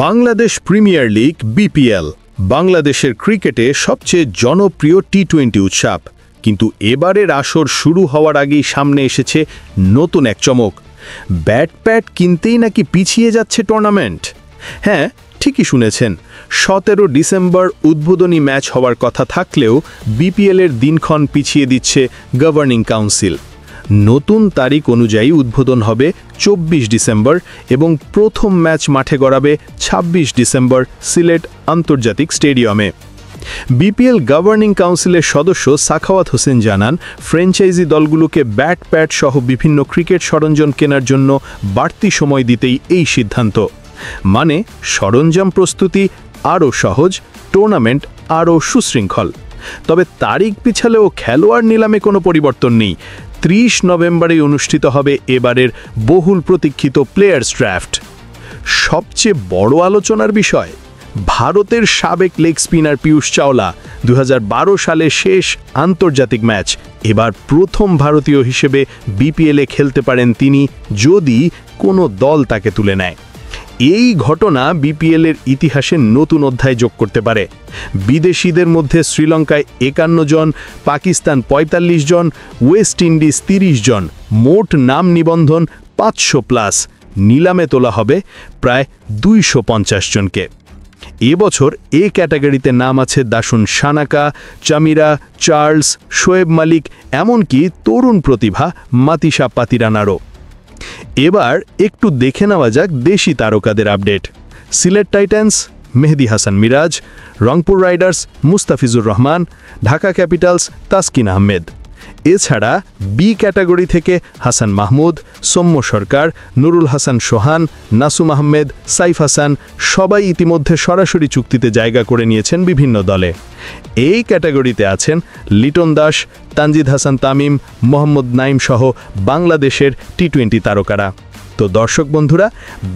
Bangladesh premier league BPL বাংলাদেশের ক্রিকেটে সবচেয়ে জনপ্রিয় টি-20 উৎসব, কিন্তু এবারের আসর শুরু হওয়ার আগেই সামনে এসেছে নতুন এক চমক। ব্যাট প্যাট কিনতেই নাকি পিছিয়ে যাচ্ছে টুর্নামেন্ট। হ্যাঁ, ঠিকই শুনেছেন, 17 ডিসেম্বর উদ্বোধনী ম্যাচ হওয়ার কথা থাকলেও বিপিএলের দিনক্ষণ পিছিয়ে দিচ্ছে গভর্নিং কাউন্সিল। নতুন তারিখ অনুযায়ী উদ্বোধন হবে 24 ডিসেম্বর এবং প্রথম ম্যাচ মাঠে গড়াবে 26 ডিসেম্বর সিলেট আন্তর্জাতিক স্টেডিয়ামে। বিপিএল গভর্নিং কাউন্সিলের সদস্য সাখাওয়াত হোসেন জানান, ফ্র্যাঞ্চাইজি দলগুলোকে ব্যাট প্যাট সহ বিভিন্ন ক্রিকেট সরঞ্জাম কেনার জন্য বাড়তি সময় দিতেই এই সিদ্ধান্ত। মানে সরঞ্জাম প্রস্তুতি আরও সহজ, টুর্নামেন্ট আরও সুশৃঙ্খল। তবে তারিখ পিছালেও খেলোয়াড় নিলামে কোনো পরিবর্তন নেই। 30 নভেম্বরে অনুষ্ঠিত হবে এবারের বহুল প্রতীক্ষিত প্লেয়ার্স ড্রাফট। সবচেয়ে বড় আলোচনার বিষয়, ভারতের সাবেক লেগ স্পিনার পীয়ূষ চাওলা 2012 সালে শেষ আন্তর্জাতিক ম্যাচ, এবার প্রথম ভারতীয় হিসেবে বিপিএলে খেলতে পারেন তিনি, যদি কোনো দল তাকে তুলে নেয়। এই ঘটনা বিপিএলের ইতিহাসে নতুন অধ্যায় যোগ করতে পারে। বিদেশিদের মধ্যে শ্রীলঙ্কায় 51 জন, পাকিস্তান 45 জন, ওয়েস্ট ইন্ডিজ 30 জন, মোট নাম নিবন্ধন 500+। নিলামে তোলা হবে প্রায় 250 জনকে। এবছর এ ক্যাটাগরিতে নাম আছে দাসুন সানাকা, চামিরা, চার্লস, শোয়েব মালিক, এমনকি তরুণ প্রতিভা মাতিসা পাতিরানারও। এবার একটু দেখে নেওয়া যাক দেশি তারকাদের update. Sylhet Titans Mehedi Hasan Miraj, Rangpur Riders Mustafizur Rahman, Dhaka Capitals Taskin Ahmed. এছাড়া বি ক্যাটাগরি থেকে হাসান মাহমুদ, সৌম্য সরকার, নুরুল হাসান সোহান, নাসুম আহমেদ, সাইফ হাসান সবাই ইতিমধ্যে সরাসরি চুক্তিতে জায়গা করে নিয়েছেন বিভিন্ন দলে। এই ক্যাটাগরিতে আছেন লিটন দাস, তানজিদ হাসান তামিম, মোহাম্মদ নাইম সহ বাংলাদেশের টি-20 তারকারা। তো দর্শক বন্ধুরা,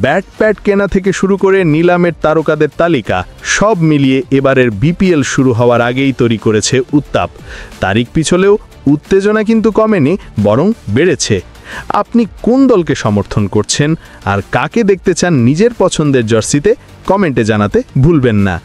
ব্যাট প্যাট কেনা থেকে শুরু করে নিলামের তারকাদের তালিকা সব মিলিয়ে এবারের বিপিএল শুরু হওয়ার আগেই তৈরি করেছে উত্তাপ। তারিখ পিছলেও উত্তেজনা কিন্তু কমেনি, বরং বেড়েছে। আপনি কোন দলকে সমর্থন করছেন আর কাকে দেখতে চান নিজের পছন্দের জার্সিতে, কমেন্টে জানাতে ভুলবেন না।